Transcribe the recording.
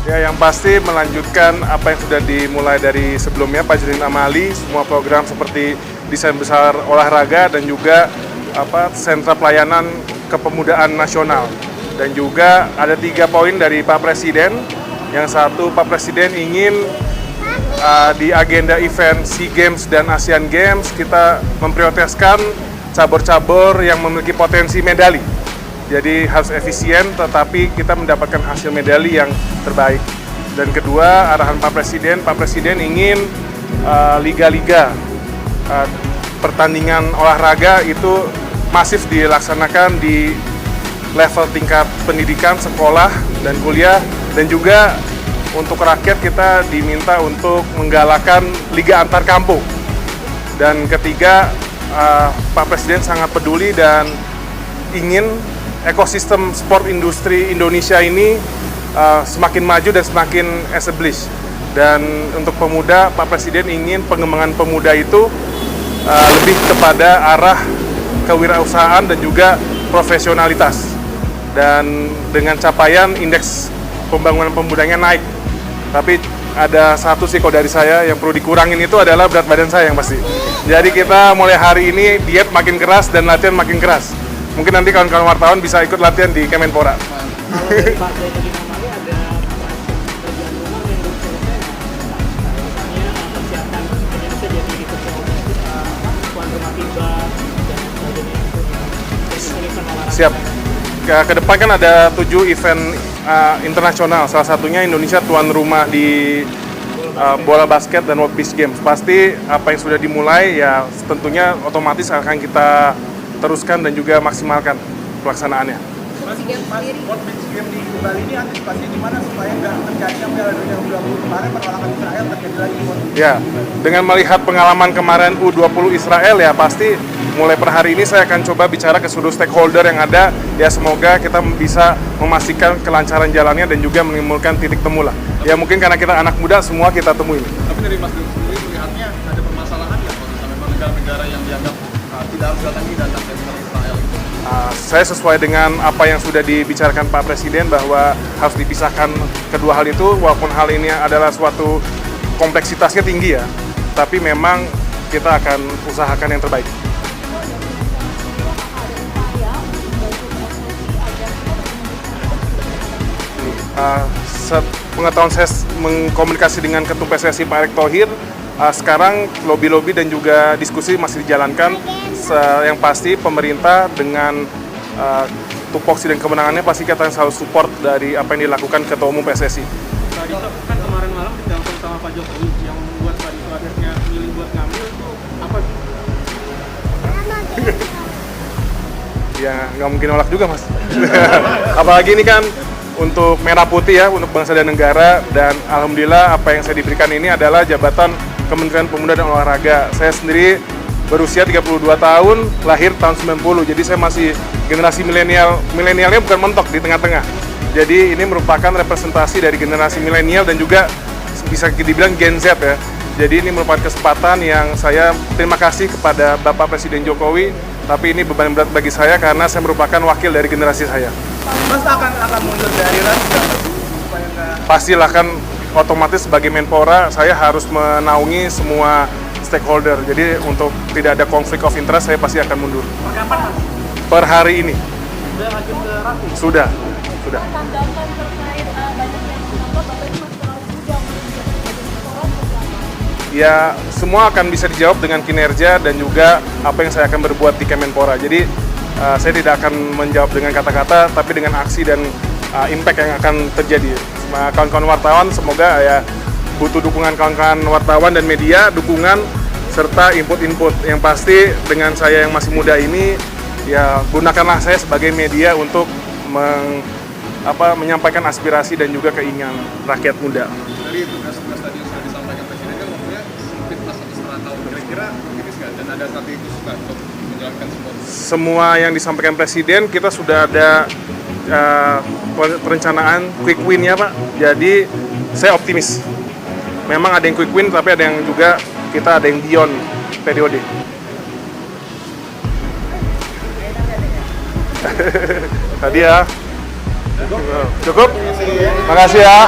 Ya, yang pasti melanjutkan apa yang sudah dimulai dari sebelumnya Pak Judin Amali, semua program seperti desain besar olahraga dan juga sentra pelayanan kepemudaan nasional. Dan juga ada 3 poin dari Pak Presiden. Yang satu, Pak Presiden ingin di agenda event SEA Games dan Asian Games kita memprioritaskan cabur-cabur yang memiliki potensi medali. Jadi harus efisien, tetapi kita mendapatkan hasil medali yang terbaik. Dan kedua, arahan Pak Presiden ingin liga-liga pertandingan olahraga itu masif dilaksanakan di level tingkat pendidikan, sekolah, dan kuliah. Dan juga untuk rakyat kita diminta untuk menggalakkan liga antar kampung. Dan ketiga, Pak Presiden sangat peduli dan ingin ekosistem sport industri Indonesia ini semakin maju dan semakin established. Dan untuk pemuda, Pak Presiden ingin pengembangan pemuda itu lebih kepada arah kewirausahaan dan juga profesionalitas. Dan dengan capaian indeks pembangunan pemudanya naik. Tapi ada satu sih kalau dari saya yang perlu dikurangin itu adalah berat badan saya yang pasti. Jadi kita mulai hari ini diet makin keras dan latihan makin keras. Mungkin nanti kawan-kawan wartawan bisa ikut latihan di Kemenpora. Kalau dari Partai Judin Amali ada kerjaan rumah yang belum selesai, misalnya persiapan Indonesia jadi ketua umum tuan rumah FIBA dan sebagainya itu. Jadi event olahraga. Siap. Ke depan kan ada 7 event internasional. Salah satunya Indonesia tuan rumah di bola basket dan World Beach Games. Pasti apa yang sudah dimulai ya tentunya otomatis akan kita teruskan dan juga maksimalkan pelaksanaannya. World Beach Games di Bali ini antisipasi gimana supaya nggak terjadi yang Piala Dunia U20 kemarin penolakan Israel terjadi lagi? Ya, dengan melihat pengalaman kemarin U20 Israel ya pasti mulai per hari ini saya akan coba bicara ke seluruh stakeholder yang ada. Ya semoga kita bisa memastikan kelancaran jalannya dan juga menimbulkan titik temu lah. Ya mungkin karena kita anak muda semua kita temui. Tapi dari Mas Gun sendiri melihatnya ada permasalahan ya kalau memang negara-negara yang dianggap tidak harus datang dari Israel. Saya sesuai dengan apa yang sudah dibicarakan Pak Presiden bahwa harus dipisahkan kedua hal itu, walaupun hal ini adalah suatu kompleksitasnya tinggi ya, tapi memang kita akan usahakan yang terbaik. Pengetahuan saya mengkomunikasi dengan Ketum PSSI Pak Erick Thohir, sekarang lobby-lobby dan juga diskusi masih dijalankan. Yang pasti pemerintah dengan tupoksi dan kemenangannya pasti kita selalu support dari apa yang dilakukan Ketua Umum PSSI. Tadi kan kemarin malam ditelepon sama Pak Jokowi yang membuat Pak Dito akhirnya milih buat ngambil itu apa? Ya nggak mungkin nolak juga mas. Apalagi ini kan untuk merah putih ya, untuk bangsa dan negara. Dan alhamdulillah apa yang saya diberikan ini adalah jabatan Kementerian Pemuda dan Olahraga. Saya sendiri berusia 32 tahun, lahir tahun 90. Jadi saya masih generasi milenial. Milenialnya bukan mentok di tengah-tengah. Jadi ini merupakan representasi dari generasi milenial dan juga bisa dibilang Gen Z ya. Jadi ini merupakan kesempatan yang saya terima kasih kepada Bapak Presiden Jokowi. Tapi ini beban berat bagi saya karena saya merupakan wakil dari generasi saya. Mas akan mundur dari RAS supaya nggak? Pastilah kan otomatis sebagai Menpora saya harus menaungi semua stakeholder. Jadi untuk tidak ada konflik of interest saya pasti akan mundur. Kapan Mas? Per hari ini. Sudah ngajuin ke Rafi? Sudah. Tanggapan terkait banyak yang menganggap Bapak ini masih terlalu muda untuk menjadi Menpora seperti apa? Ya semua akan bisa dijawab dengan kinerja dan juga apa yang saya akan berbuat di Kemenpora. Jadi saya tidak akan menjawab dengan kata-kata, tapi dengan aksi dan impact yang akan terjadi. Kawan-kawan wartawan semoga ya butuh dukungan kawan-kawan wartawan dan media, dukungan serta input-input. Yang pasti dengan saya yang masih muda ini, ya gunakanlah saya sebagai media untuk menyampaikan aspirasi dan juga keinginan rakyat muda. Dari tugas-tugas tadi yang sudah disampaikan Presiden kan waktunya sempit mas 1,5 tahun. Kira-kira optimis nggak dan ada strategi nggak untuk menjalankan semua yang disampaikan Presiden kita sudah ada perencanaan quick win-nya Pak. Jadi saya optimis. Memang ada yang quick win tapi ada yang juga kita ada yang beyond periode. Tadi ya. Cukup? Makasih ya.